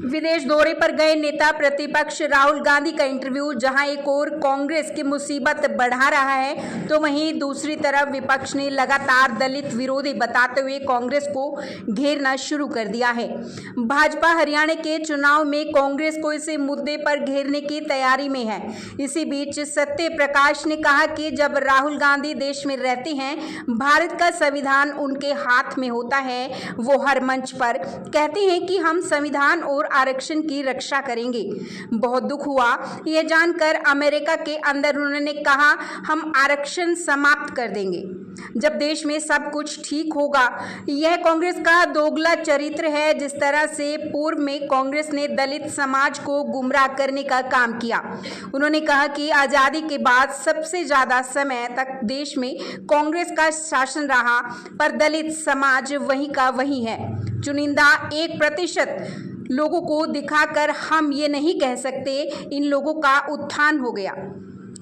विदेश दौरे पर गए नेता प्रतिपक्ष राहुल गांधी का इंटरव्यू जहां एक और कांग्रेस की मुसीबत बढ़ा रहा है तो वहीं दूसरी तरफ विपक्ष ने लगातार दलित विरोधी बताते हुए कांग्रेस को घेरना शुरू कर दिया है। भाजपा हरियाणा के चुनाव में कांग्रेस को इसी मुद्दे पर घेरने की तैयारी में है। इसी बीच सत्य प्रकाश ने कहा कि जब राहुल गांधी देश में रहते हैं, भारत का संविधान उनके हाथ में होता है, वो हर मंच पर कहते हैं कि हम संविधान और आरक्षण की रक्षा करेंगे। बहुत दुख हुआ यह जानकर अमेरिका के अंदर उन्होंने कहा हम आरक्षण समाप्त कर देंगे जब देश में सब कुछ ठीक होगा। यह कांग्रेस का दोगला चरित्र है। जिस तरह से पूर्व में कांग्रेस ने दलित समाज को गुमराह करने का काम किया। उन्होंने कहा कि आजादी के बाद सबसे ज्यादा समय तक देश में कांग्रेस का शासन रहा, पर दलित समाज वही का वही है। चुनिंदा 1% लोगों को दिखाकर हम ये नहीं कह सकते इन लोगों का उत्थान हो गया।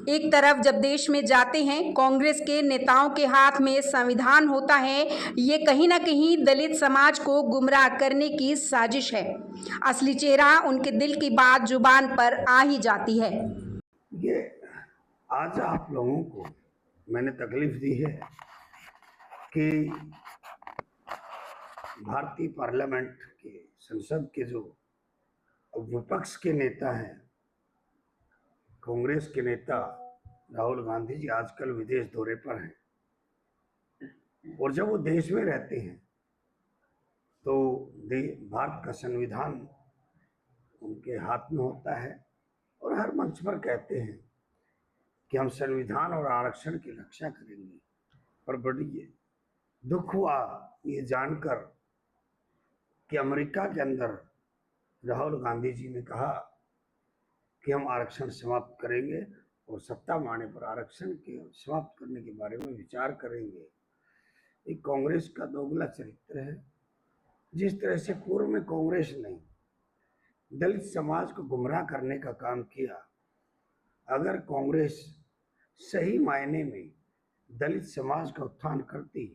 एक तरफ जब देश में जाते हैं कांग्रेस के नेताओं के हाथ में संविधान होता है, ये कहीं ना कहीं दलित समाज को गुमराह करने की साजिश है। असली चेहरा उनके दिल की बात जुबान पर आ ही जाती है। ये आज आप लोगों को मैंने तकलीफ दी है कि भारतीय पार्लियामेंट के संसद के जो विपक्ष के नेता हैं, कांग्रेस के नेता राहुल गांधी जी आजकल विदेश दौरे पर हैं और जब वो देश में रहते हैं तो भारत का संविधान उनके हाथ में होता है और हर मंच पर कहते हैं कि हम संविधान और आरक्षण की रक्षा करेंगे। पर बड़ी दुख हुआ ये जानकर कि अमेरिका के अंदर राहुल गांधी जी ने कहा कि हम आरक्षण समाप्त करेंगे और सत्ता में आने पर आरक्षण के समाप्त करने के बारे में विचार करेंगे। एक कांग्रेस का दोगला चरित्र है। जिस तरह से पूर्व में कांग्रेस ने दलित समाज को गुमराह करने का काम किया, अगर कांग्रेस सही मायने में दलित समाज का उत्थान करती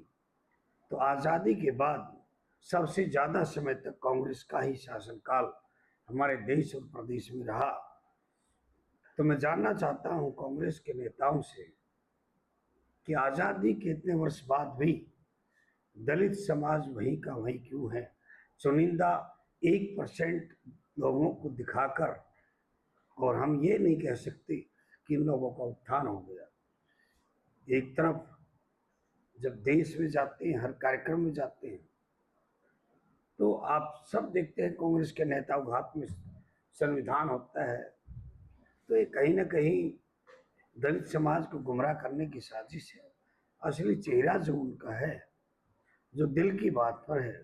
तो आज़ादी के बाद सबसे ज़्यादा समय तक कांग्रेस का ही शासनकाल हमारे देश और प्रदेश में रहा। तो मैं जानना चाहता हूं कांग्रेस के नेताओं से कि आज़ादी के इतने वर्ष बाद भी दलित समाज वहीं का वहीं क्यों है। चुनिंदा 1% लोगों को दिखाकर और हम ये नहीं कह सकते कि इन लोगों का उत्थान हो गया। एक तरफ जब देश में जाते हैं, हर कार्यक्रम में जाते हैं, तो आप सब देखते हैं कांग्रेस के नेताओं के हाथ में संविधान होता है। तो ये कहीं ना कहीं दलित समाज को गुमराह करने की साजिश है। असली चेहरा जो उनका है, जो दिल की बात पर है,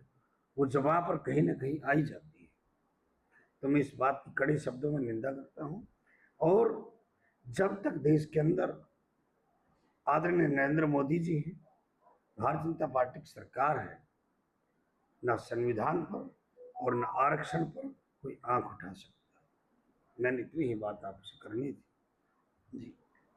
वो जबां पर कहीं ना कहीं आई जाती है। तो मैं इस बात की कड़े शब्दों में निंदा करता हूं। और जब तक देश के अंदर आदरणीय नरेंद्र मोदी जी हैं, भारतीय जनता पार्टी की सरकार है, न संविधान पर और न आरक्षण पर कोई आंख उठा सकता। मैंने इतनी ही बात आपसे करनी थी जी।